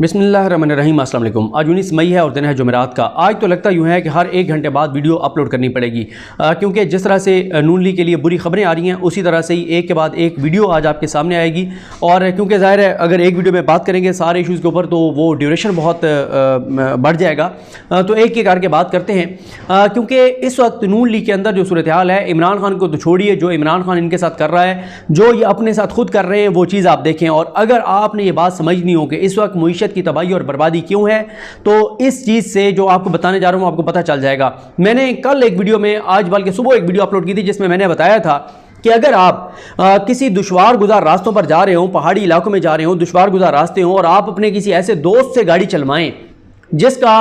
बिस्मिल्लाहिर्रहमानिर्रहीम। अस्सलाम वालेकुम। आज 19 मई है और दिन है जुमेरात का। आज तो लगता यूँ है कि हर 1 घंटे बाद वीडियो अपलोड करनी पड़ेगी, क्योंकि जिस तरह से नून लीग के लिए बुरी खबरें आ रही हैं उसी तरह से ही एक के बाद एक वीडियो आज आपके सामने आएगी। और क्योंकि ज़ाहिर है अगर एक वीडियो में बात करेंगे सारे इशूज़ के ऊपर तो वो ड्यूरेशन बहुत बढ़ जाएगा, तो एक एक करके बात करते हैं। क्योंकि इस वक्त नून लीग के अंदर जो सूरत हाल है, इमरान खान को तो छोड़िए, जो इमरान खान इनके साथ कर रहा है, जो ये अपने साथ खुद कर रहे हैं, वो चीज़ आप देखें। और अगर आपने ये बात समझनी हो कि इस वक्त मुईशत की तबाही और बर्बादी क्यों है, तो इस चीज़ से जो आपको बताने जा रहा हूँ आपको पता चल जाएगा। मैंने कल एक वीडियो में, आज बल्कि सुबह एक वीडियो अपलोड की थी जिसमें मैंने बताया था कि अगर आप किसी दुश्वार गुजार रास्तों पर जा रहे हो, पहाड़ी इलाकों में जा रहे हो, दुश्वार गुजार रास्ते हो, और आप अपने किसी ऐसे दोस्त से गाड़ी चलवाएं जिसका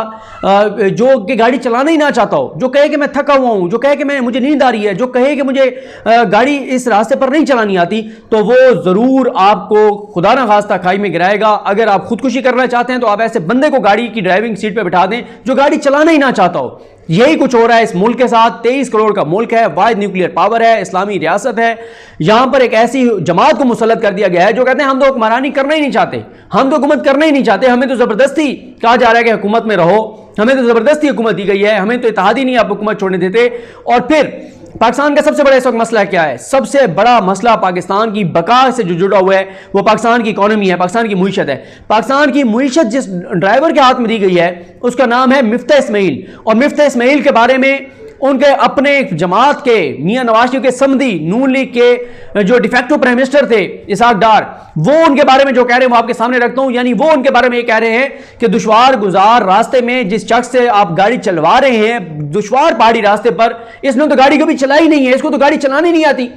जो कि गाड़ी चलाना ही ना चाहता हो, जो कहे कि मैं थका हुआ हूं, जो कहे कि मुझे नींद आ रही है, जो कहे कि मुझे गाड़ी इस रास्ते पर नहीं चलानी आती, तो वो ज़रूर आपको खुदा ना खास्ता खाई में गिराएगा। अगर आप खुदकुशी करना चाहते हैं तो आप ऐसे बंदे को गाड़ी की ड्राइविंग सीट पर बिठा दें जो गाड़ी चलाना ही ना चाहता हो। यही कुछ हो रहा है इस मुल्क के साथ। 23 करोड़ का मुल्क है, वाहिद न्यूक्लियर पावर है, इस्लामी रियासत है। यहां पर एक ऐसी जमात को मुसल्लत कर दिया गया है जो कहते हैं हम तो हुक्मरानी करना ही नहीं चाहते, हम तो हुकूमत करना ही नहीं चाहते, हमें तो जबरदस्ती कहा जा रहा है कि हुकूमत में रहो, हमें तो जबरदस्ती हुकूमत दी गई है, हमें तो इत्तेहाद ही नहीं आप हुकूमत छोड़ने देते। और फिर पाकिस्तान का सबसे बड़ा इस वक्त मसला क्या है? सबसे बड़ा मसला पाकिस्तान की बका से जो जुड़ा हुआ है वो पाकिस्तान की इकोनॉमी है, पाकिस्तान की मुईशत है। पाकिस्तान की मुईशत जिस ड्राइवर के हाथ में दी गई है उसका नाम है मिफ्ता इस्माइल। और मिफ्ता इस्माइल के बारे में उनके अपने जमात के मियां नवाज शरीफ के समधी नून लीग के जो डिफेक्टिव प्राइम मिनिस्टर थे इसहाक डार, वो उनके बारे में जो कह रहे हैं वो आपके सामने रखता हूं। यानी वो उनके बारे में ये कह रहे हैं कि दुश्वार गुजार रास्ते में जिस शख्स से आप गाड़ी चलवा रहे हैं, दुश्वार पहाड़ी रास्ते पर, इसने तो गाड़ी कभी चलाई नहीं है, इसको तो गाड़ी चलानी नहीं आती,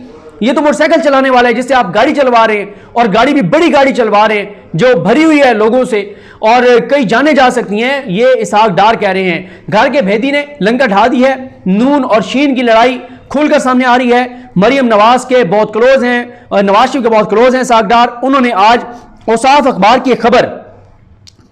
ये तो मोटरसाइकिल चलाने वाला है जिससे आप गाड़ी चलवा रहे हैं, और गाड़ी भी बड़ी गाड़ी चलवा रहे हैं जो भरी हुई है लोगों से और कई जाने जा सकती हैं। ये इसहाक डार कह रहे हैं। घर के भेदी ने लंका ढा दी है। नून और शीन की लड़ाई खुलकर सामने आ रही है। मरियम नवाज के बहुत क्लोज हैं और नवाज शरीफ के बहुत क्लोज हैं इसहाक डार। उन्होंने आज औसाफ अखबार की खबर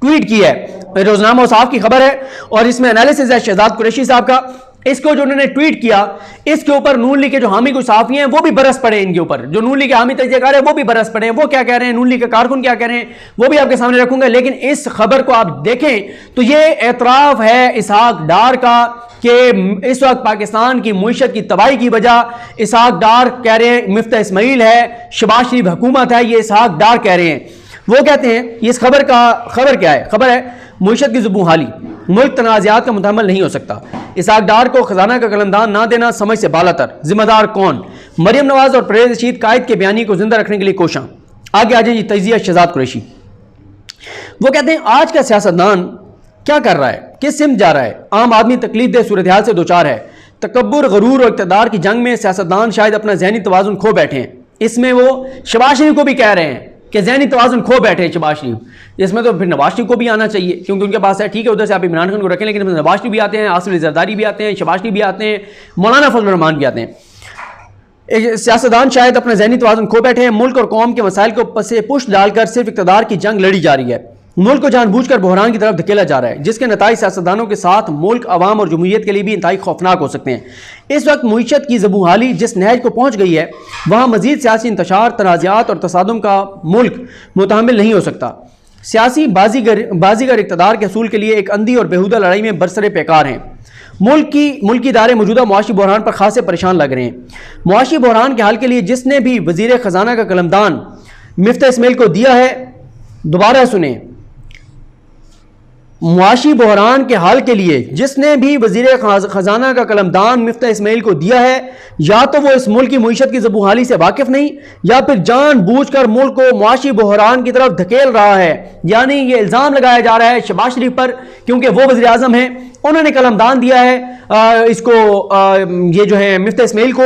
ट्वीट की है, रोजनामा औसाफ की खबर है और इसमें एनालिसिस है शहजाद कुरैशी साहब का। इसको जो उन्होंने ट्वीट किया, इसके ऊपर नून लीग के जो हामी को साफी हैं वो भी बरस पड़े इनके ऊपर, जो नून लीग के हामी तजियाकार है वो भी बरस पड़े हैं। वो क्या कह रहे हैं, नून लीग के कारकुन क्या कह रहे हैं, वो भी आपके सामने रखूंगा। लेकिन इस खबर को आप देखें तो ये एतराफ है इसहाक डार का कि इस वक्त पाकिस्तान की मुईशत की तबाही की वजह इसहाक डार कह रहे हैं मिफ्ता इस्माइल है, शहबाज शरीफ हुकूमत है, ये इसहाक डार कह रहे हैं। वो कहते हैं इस खबर क्या है? खबर है मुईशत की ज़ुबून हाली, मुल्क तनाज़ात का मुतहम्मल नहीं हो सकता। इसहाक डार को खजाना का कलमदान ना देना समझ से बालातर, जिम्मेदार कौन? मरियम नवाज और परवेज़ रशीद कायद के बयानी को जिंदा रखने के लिए कोशां। आगे आ जाइए तजिया शहजाद कुरैशी। वो कहते हैं आज का सियासतदान क्या कर रहा है, किस सिमत जा रहा है? आम आदमी तकलीफ दे सूरत हाल से दो चार है। तकब्बुर, गरूर और इक़्तिदार की जंग में सियासतदान शायद अपना ज़हनी तवाज़ुन खो बैठे हैं। इसमें वो शहबाज शरीफ को भी कह रहे हैं कि ज़हनी तवाज़ुन खो बैठे शहबाज शरीफ। इसमें तो फिर नवाज शरीफ को भी आना चाहिए क्योंकि उनके पास है, ठीक है, उधर से आप इमरान खान को रखें, लेकिन नवाज शरीफ भी आते हैं, आसिफ अली ज़रदारी भी आते हैं, शहबाज शरीफ भी आते हैं, मौलाना फजल रहमान भी आते हैं। सियासतदान शायद अपना ज़हनी तवाज़ुन खो बैठे हैं। मुल्क और कौम के मसाइल को पसे पुष्ट डालकर सिर्फ इक़्तिदार की जंग लड़ी जा रही है। मुल्क को जानबूझकर बहरान की तरफ धकेला जा रहा है जिसके नताइज सियासतदानों के साथ मुल्क, अवाम और जमहूरियत के लिए भी इंतहाई खौफनाक हो सकते हैं। इस वक्त मुईशत की ज़बून हाली जिस नहज को पहुँच गई है वहाँ मज़ीद सियासी इंतशार, तनाज़ात और तसादुम का मुल्क मुतहम्मिल नहीं हो सकता। सियासी बाजीगर इक़्तिदार के असूल के लिए एक अंधी और बेहुदा लड़ाई में बरसरे पैकार हैं। मुल्की इदारे मौजूदा मुआशी बहरान पर खासे परेशान लग रहे हैं। मुआशी बहरान के हल के लिए जिसने भी वज़ीर ख़जाना का कलमदान मिफ्ता इस्माइल को दिया है, दोबारा सुने, मुआशी बहरान के हल के लिए जिसने भी वज़ीर ख़जाना का कलमदान मिफ्ता इस्माइल को दिया है, या तो वो इस मुल्क की मुईशत की ज़बून हाली से वाकिफ़ नहीं, या फिर जानबूझकर मुल्क को मुआशी बहरान की तरफ धकेल रहा है। यानी ये इल्ज़ाम लगाया जा रहा है शहबाज शरीफ पर, क्योंकि वो वज़ीर आज़म हैं, उन्होंने कलमदान दिया है इसको ये जो है मिफ्ता इस्माइल को।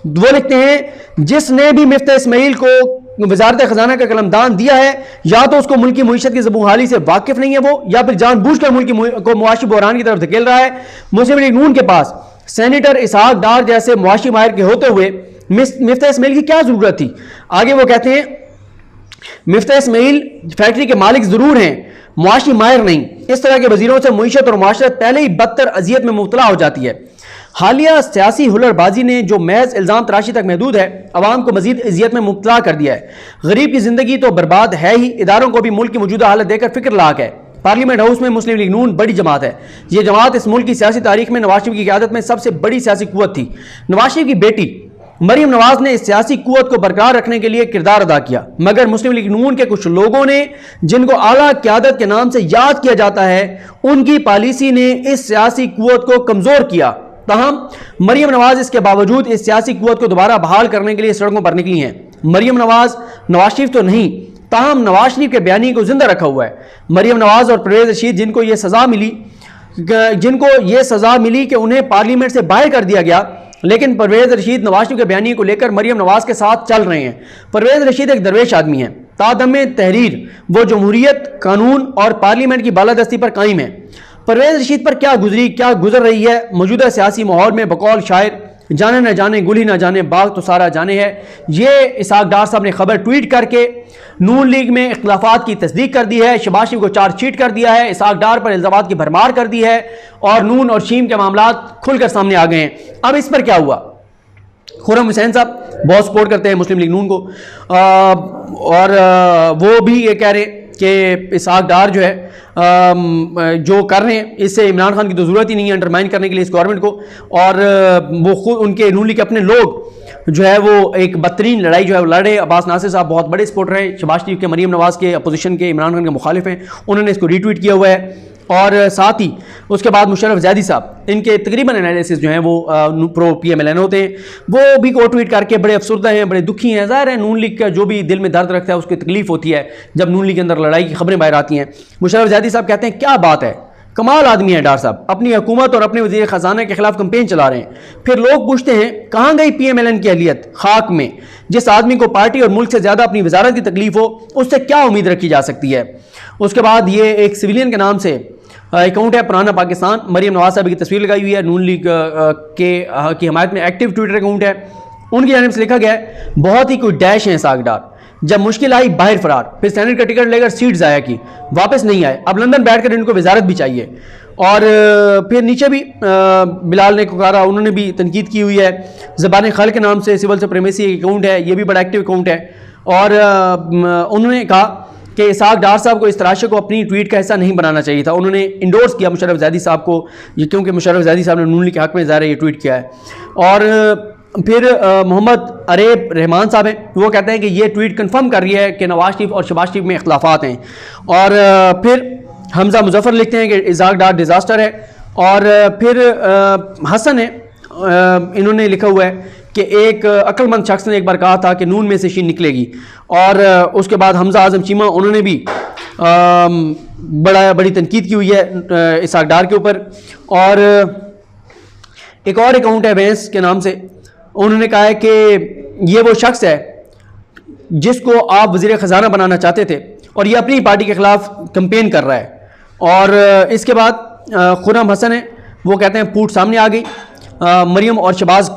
वो लिखते हैं जिसने भी मिफ्ता इस्माइल को वजारत खजाना का कलमदान दिया है, या तो उसको मुल्क की मुईशत की ज़बून हाली से वाकिफ नहीं है वो, या फिर जानबूझकर मुल्क को मुआशी बहरान की तरफ धकेल रहा है। मुस्लिम लीग नून के पास सेनेटर इसहाक डार जैसे मुआशी माहिर के होते हुए मिफ्ता इस्माइल की क्या जरूरत थी? आगे वो कहते हैं मिफ्ता इस्माइल फैक्ट्री के मालिक जरूर हैं, मुआशी माहिर नहीं। इस तरह के वजीरों से मुईशत और मुआशरत पहले ही बदतर अजियत में मुब्तला हो जाती है। हालिया सियासी हुलड़बाजी ने जो महज इल्ज़ाम तराशी तक महदूद है, अवाम को मजीद इज़्ज़त में मुब्तला कर दिया है। गरीब की ज़िंदगी तो बर्बाद है ही, इदारों को भी मुल्क की मौजूदा हालत देखकर फिक्र लाक है। पार्लियामेंट हाउस में मुस्लिम लीग नून बड़ी जमात है। यह जमात इस मुल्क की सियासी तारीख में नवाज शरीफ की क़यादत में सबसे बड़ी सियासी कुव्वत थी। नवाज शरीफ की बेटी मरियम नवाज ने इस सियासी कुव्वत को बरकरार रखने के लिए किरदार अदा किया, मगर मुस्लिम लीग नून के कुछ लोगों ने, जिनको आला क़यादत के नाम से याद किया जाता है, उनकी पॉलिसी ने इस सियासी कुव्वत को कमज़ोर किया। ताहम मरियम नवाज इसके बावजूद इस सियासी कुव्वत को दोबारा बहाल करने के लिए सड़कों पर निकली हैं। मरियम नवाज नवाज शरीफ तो नहीं, ताहम नवाज शरीफ के बयानी को जिंदा रखा हुआ है। मरियम नवाज और परवेज रशीद जिनको ये सज़ा मिली कि उन्हें पार्लियामेंट से बाहर कर दिया गया, लेकिन परवेज रशीद नवाज शरीफ के बयानी को लेकर मरियम नवाज के साथ चल रहे हैं। परवेज रशीद एक दरवेश आदमी है, तादम तहरीर वो जमहूरियत, कानून और पार्लियामेंट की बालादस्ती पर कायम है। परवेज रशीद पर क्या गुजर रही है मौजूदा सियासी माहौल में, बकौल शायर जाने न जाने गुल ही न जाने बाग तो सारा जाने है। ये इसहाक डार साहब ने खबर ट्वीट करके नून लीग में इख्तिलाफात की तस्दीक कर दी है, शहबाज शरीफ को चार्जशीट कर दिया है, इसहाक डार पर इल्ज़ामात की भरमार कर दी है और नून और शीम के मामला खुलकर सामने आ गए हैं। अब इस पर क्या हुआ? खुर्रम हुसैन साहब बहुत सपोर्ट करते हैं मुस्लिम लीग नून को और वो भी ये कह रहे कि इसहाक डार जो है जो कर रहे हैं इससे इमरान खान की तो ज़रूरत ही नहीं है अंडरमाइन करने के लिए इस गवर्नमेंट को, और वो खुद उनके नून लीग के अपने लोग जो है वो एक बदतरीन लड़ाई जो है वो लड़े। अब्बास नासिर साहब बहुत बड़े सपोर्टर हैं शहबाज शरीफ के, मरियम नवाज़ के, अपोजिशन के, इमरान खान के मुखालिफ हैं, उन्होंने इसको रीट्वीट किया हुआ है। और साथ ही उसके बाद मुशर्रफ ज़ैदी साहब, इनके तकरीबन एनालिसिस जो हैं वो प्रो PMLN होते हैं, वो भी को ट्वीट करके बड़े अफसरदा हैं, बड़े दुखी हैं। ज़ाहिर है नून लीग का जो भी दिल में दर्द रखता है उसकी तकलीफ होती है जब नून लीग के अंदर लड़ाई की खबरें बाहर आती हैं। मुशर्रफ ज़ैदी साहब कहते हैं क्या बात है, कमाल आदमी है डार साहब, अपनी हुकूमत और अपने वज़ीर ख़जाना के खिलाफ कंपेन चला रहे हैं। फिर लोग पूछते हैं कहाँ गई PMLN की अहलियत खाक में? जिस आदमी को पार्टी और मुल्क से ज़्यादा अपनी वजारत की तकलीफ हो उससे क्या उम्मीद रखी जा सकती है? उसके बाद ये एक सिविलियन के नाम से अकाउंट है पुराना पाकिस्तान, मरियम नवाज साहब की तस्वीर लगाई हुई है, नून लीग की हमायत में एक्टिव ट्विटर अकाउंट है। उनकी जानिब से लिखा गया है बहुत ही कोई डैश है इसहाक डार, जब मुश्किल आई बाहर फरार, फिर सेनेट का टिकट लेकर सीट ज़ाया की, वापस नहीं आए, अब लंदन बैठकर इनको वजारत भी चाहिए। और फिर नीचे भी बिलाल ने पुकारा, उन्होंने भी तनकीद की हुई है। ज़बान खल के नाम से सिविल सुप्रीमेसी अकाउंट है, ये भी बड़ा एक्टिव अकाउंट है। और उन्होंने कहा कि इसहाक डार साहब को इस तराशे को अपनी ट्वीट का हिस्सा नहीं बनाना चाहिए था। उन्होंने इंडोर्स किया मुशर्रफ ज़ैदी साहब को, ये क्योंकि मुशर्रफ ज़ैदी साहब ने नून लीग के हक़ में ज़ाहिर ये ट्वीट किया है। और फिर मोहम्मद अरेब रहमान साहब हैं, वो कहते हैं कि ये ट्वीट कंफर्म कर रही है कि नवाज शरीफ और शहबाज शरीफ में इख्तिलाफात हैं। और फिर हमजा मुजफ्फर लिखते हैं कि इसहाक डार डिज़ास्टर है। और फिर हसन है, इन्होंने लिखा हुआ है कि एक अक्लमंद शख्स ने एक बार कहा था कि नून में से शीन निकलेगी। और उसके बाद हमजा आज़म चीमा, उन्होंने भी बड़ी तनकीद की हुई है इसहाक डार के ऊपर। और एक और अकाउंट है भैंस के नाम से, उन्होंने कहा है कि ये वो शख्स है जिसको आप वज़ीर ख़जाना बनाना चाहते थे और ये अपनी पार्टी के ख़िलाफ़ कंपेन कर रहा है। और इसके बाद खुर्रम हसन है, वो कहते हैं पूट सामने आ गई मरियम और शहबाज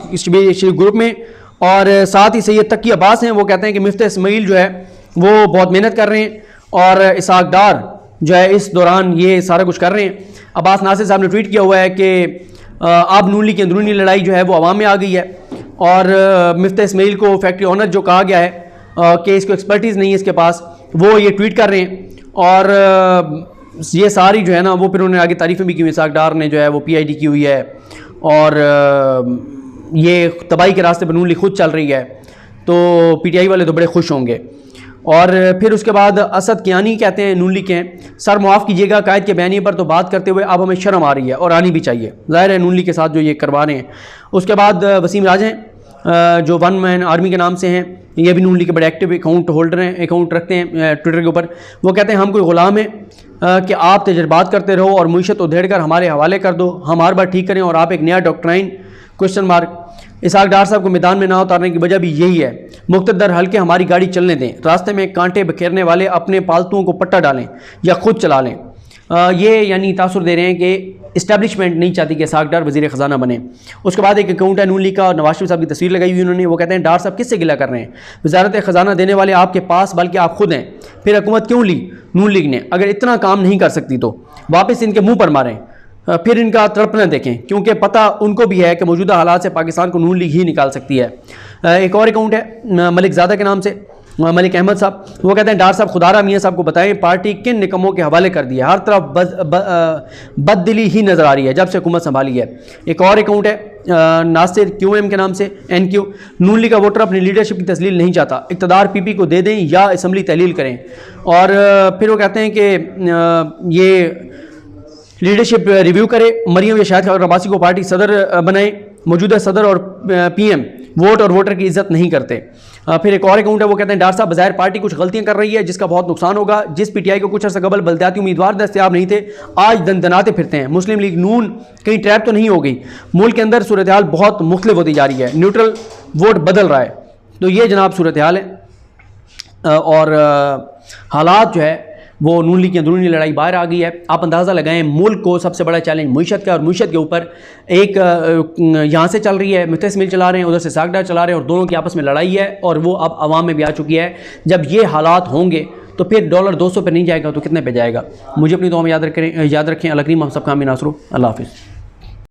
ग्रुप में। और साथ ही सैयद तकी अब्बास हैं, वो कहते हैं कि मिफ्ता इस्माइल जो है वो बहुत मेहनत कर रहे हैं और इसहाक डार जो है इस दौरान ये सारा कुछ कर रहे हैं। अब्बास नासिर साहब ने ट्वीट किया हुआ है कि अब नून लीग की अंदरूनी लड़ाई जो है वो अवाम में आ गई है। और मिफ्ता इस्माइल को फैक्ट्री ऑनर जो कहा गया है कि इसको एक्सपर्टीज़ नहीं है इसके पास, वो ये ट्वीट कर रहे हैं। और ये सारी जो है ना वो फिर उन्होंने आगे तारीफ़ें भी की हुई, इसहाक डार ने जो है वो PID की हुई है और ये तबाही के रास्ते पर नून लीग खुद चल रही है, तो PTI वाले तो बड़े खुश होंगे। और फिर उसके बाद असद कियानी कहते हैं नून लीग के हैं, सर मुआफ़ कीजिएगा कायद के बयानी पर तो बात करते हुए अब हमें शर्म आ रही है और आनी भी चाहिए, ज़ाहिर है नून लीग के साथ जो ये करवा रहे हैं। उसके बाद वसीम राज हैं जो वन मैन आर्मी के नाम से हैं, ये भी नून लीग के बड़े एक्टिव अकाउंट होल्डर हैं, अकाउंट रखते हैं ट्विटर के ऊपर। वो कहते हैं हम कोई ग़ुलाम हैं कि आप तजर्बात करते रहो और मुईशत उधेड़ कर हमारे हवाले कर दो, हम हर बार ठीक करें और आप एक नया डॉक्ट्राइन क्वेश्चन मार्क। इसहाक डार साहब को मैदान में ना उतारने की वजह भी यही है, मुक़्तदर हल्के हमारी गाड़ी चलने दें, रास्ते में कांटे बखेरने वाले अपने पालतुओं को पट्टा डालें या खुद चला लें। ये यानी तासुर दे रहे हैं कि इस्टेब्लिशमेंट नहीं चाहती कि इसहाक डार वज़ीर ख़जाना बने। उसके बाद एक अकाउंट है नून लीग का और नवाज शरीफ साहब की तस्वीर लगाई हुई उन्होंने, वो कहते हैं डार साहब किससे गिला कर रहे हैं, वज़ारत ख़जाना देने वाले आपके पास बल्कि आप खुद हैं, फिर हुकूमत क्यों ली नून लीग ने? अगर इतना काम नहीं कर सकती तो वापस इनके मुँह पर मारें। फिर इनका तड़पना देखें, क्योंकि पता उनको भी है कि मौजूदा हालात से पाकिस्तान को नून लीग ही निकाल सकती है। एक और अकाउंट है मलिक ज़ादा के नाम से, मलिक अहमद साहब, वो कहते हैं डॉक्टर साहब खुदारा मियाँ साहब को बताएं पार्टी किन निकमों के हवाले कर दिया, हर तरफ बददिली ही नज़र आ रही है जब से हुकूमत संभाली है। एक और अकाउंट है नासिर QM के नाम से NQ, नून लीग का वोटर अपनी लीडरशिप की तस्लील नहीं चाहता, इक़्तिदार PP को दे दें या असम्बली तहलील करें। और फिर वो कहते हैं कि ये लीडरशिप रिव्यू करे, मरियम या शाहिद खान अब्बासी को पार्टी सदर बनाए, मौजूदा सदर और PM वोट और वोटर की इज्जत नहीं करते। फिर एक और अकाउंट है, वो कहते हैं डॉक्टर साहब बज़ाहिर पार्टी कुछ गलतियां कर रही है जिसका बहुत नुकसान होगा, जिस PTI को कुछ अर्सा कबल बलदियाती उम्मीदवार दस्तयाब नहीं थे आज दनदनाते फिरते हैं, मुस्लिम लीग नून कहीं ट्रैप तो नहीं हो गई, मुल्क के अंदर सूरत हाल बहुत मुख्तलिफ होती जा रही है, न्यूट्रल वोट बदल रहा है। तो ये जनाब सूरत हाल है और हालात जो है वो नून लीग की अंदरूनी लड़ाई बाहर आ गई है। आप अंदाज़ा लगाएं मुल्क को सबसे बड़ा चैलेंज मुईशत का, और मुईशत के ऊपर एक यहाँ से चल रही है, मिथस मिल चला रहे हैं, उधर से सागडार चला रहे हैं, और दोनों की आपस में लड़ाई है और वो अब आवाम में भी आ चुकी है। जब ये हालात होंगे तो फिर डॉलर 200 पे नहीं जाएगा तो कितने पे जाएगा। मुझे अपनी दुआ में याद रखें। अल्लाह करीम हम सब का आमीन आसरू। अल्लाह हाफिज़।